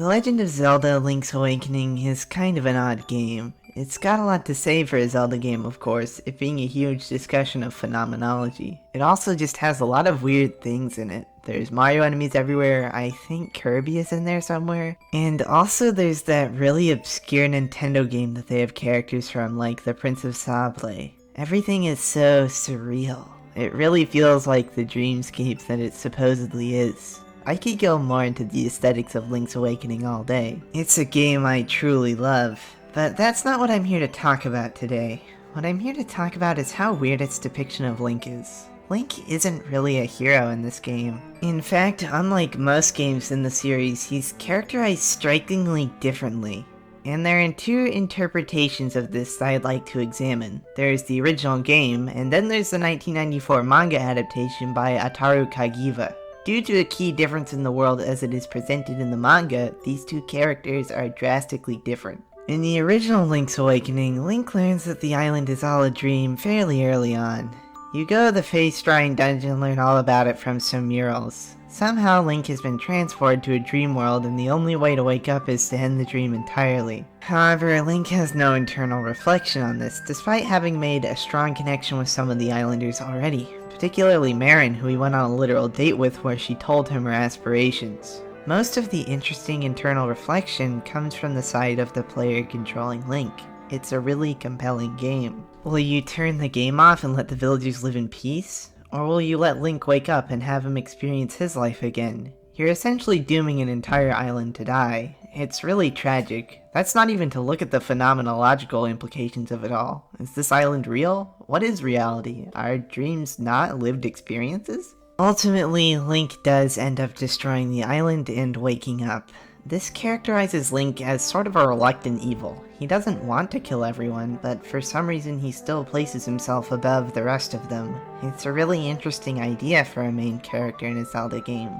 The Legend of Zelda Link's Awakening is kind of an odd game. It's got a lot to say for a Zelda game, of course, it being a huge discussion of phenomenology. It also just has a lot of weird things in it. There's Mario enemies everywhere, I think Kirby is in there somewhere. And also there's that really obscure Nintendo game that they have characters from, like the Princess Zelda. Everything is so surreal. It really feels like the dreamscape that it supposedly is. I could go more into the aesthetics of Link's Awakening all day. It's a game I truly love, but that's not what I'm here to talk about today. What I'm here to talk about is how weird its depiction of Link is. Link isn't really a hero in this game. In fact, unlike most games in the series, he's characterized strikingly differently. And there are two interpretations of this that I'd like to examine. There's the original game, and then there's the 1994 manga adaptation by Ataru Kagiwa. Due to a key difference in the world as it is presented in the manga, these two characters are drastically different. In the original Link's Awakening, Link learns that the island is all a dream fairly early on. You go to the Face Drawing Dungeon and learn all about it from some murals. Somehow Link has been transported to a dream world and the only way to wake up is to end the dream entirely. However, Link has no internal reflection on this, despite having made a strong connection with some of the islanders already. Particularly Marin, who he went on a literal date with where she told him her aspirations. Most of the interesting internal reflection comes from the side of the player controlling Link. It's a really compelling game. Will you turn the game off and let the villagers live in peace? Or will you let Link wake up and have him experience his life again? You're essentially dooming an entire island to die. It's really tragic. That's not even to look at the phenomenological implications of it all. Is this island real? What is reality? Are dreams not lived experiences? Ultimately, Link does end up destroying the island and waking up. This characterizes Link as sort of a reluctant evil. He doesn't want to kill everyone, but for some reason he still places himself above the rest of them. It's a really interesting idea for a main character in a Zelda game.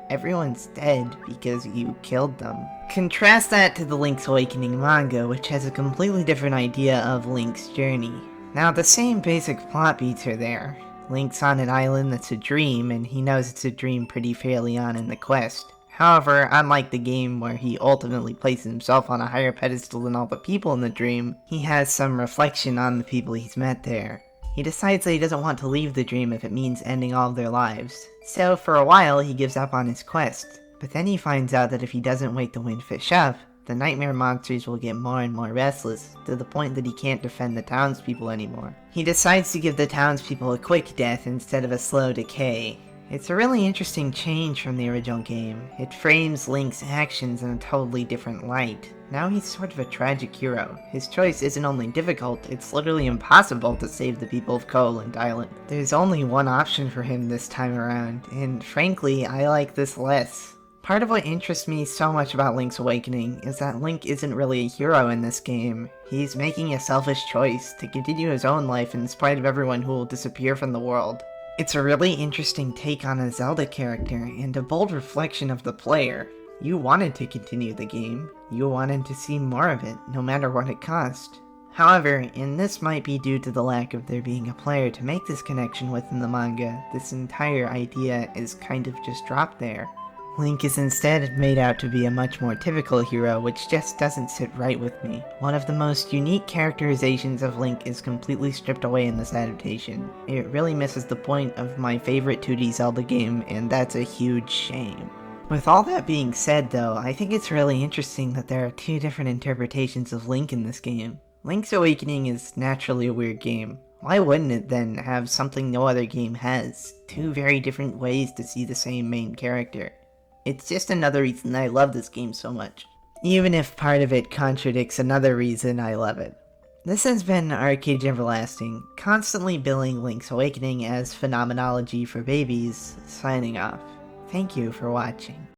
Everyone's dead because you killed them. Contrast that to the Link's Awakening manga, which has a completely different idea of Link's journey. Now, the same basic plot beats are there. Link's on an island that's a dream, and he knows it's a dream pretty fairly on in the quest. However, unlike the game where he ultimately places himself on a higher pedestal than all the people in the dream, he has some reflection on the people he's met there. He decides that he doesn't want to leave the dream if it means ending all of their lives. So for a while he gives up on his quest, but then he finds out that if he doesn't wake the Windfish up, the nightmare monsters will get more and more restless, to the point that he can't defend the townspeople anymore. He decides to give the townspeople a quick death instead of a slow decay. It's a really interesting change from the original game. It frames Link's actions in a totally different light. Now he's sort of a tragic hero. His choice isn't only difficult, it's literally impossible to save the people of Koholint Island. There's only one option for him this time around, and frankly, I like this less. Part of what interests me so much about Link's Awakening is that Link isn't really a hero in this game. He's making a selfish choice to continue his own life in spite of everyone who will disappear from the world. It's a really interesting take on a Zelda character, and a bold reflection of the player. You wanted to continue the game. You wanted to see more of it, no matter what it cost. However, and this might be due to the lack of there being a player to make this connection with in the manga, this entire idea is kind of just dropped there. Link is instead made out to be a much more typical hero, which just doesn't sit right with me. One of the most unique characterizations of Link is completely stripped away in this adaptation. It really misses the point of my favorite 2D Zelda game, and that's a huge shame. With all that being said though, I think it's really interesting that there are two different interpretations of Link in this game. Link's Awakening is naturally a weird game. Why wouldn't it then have something no other game has? Two very different ways to see the same main character. It's just another reason I love this game so much. Even if part of it contradicts another reason I love it. This has been Arcade Everlasting, constantly billing Link's Awakening as phenomenology for babies, signing off. Thank you for watching.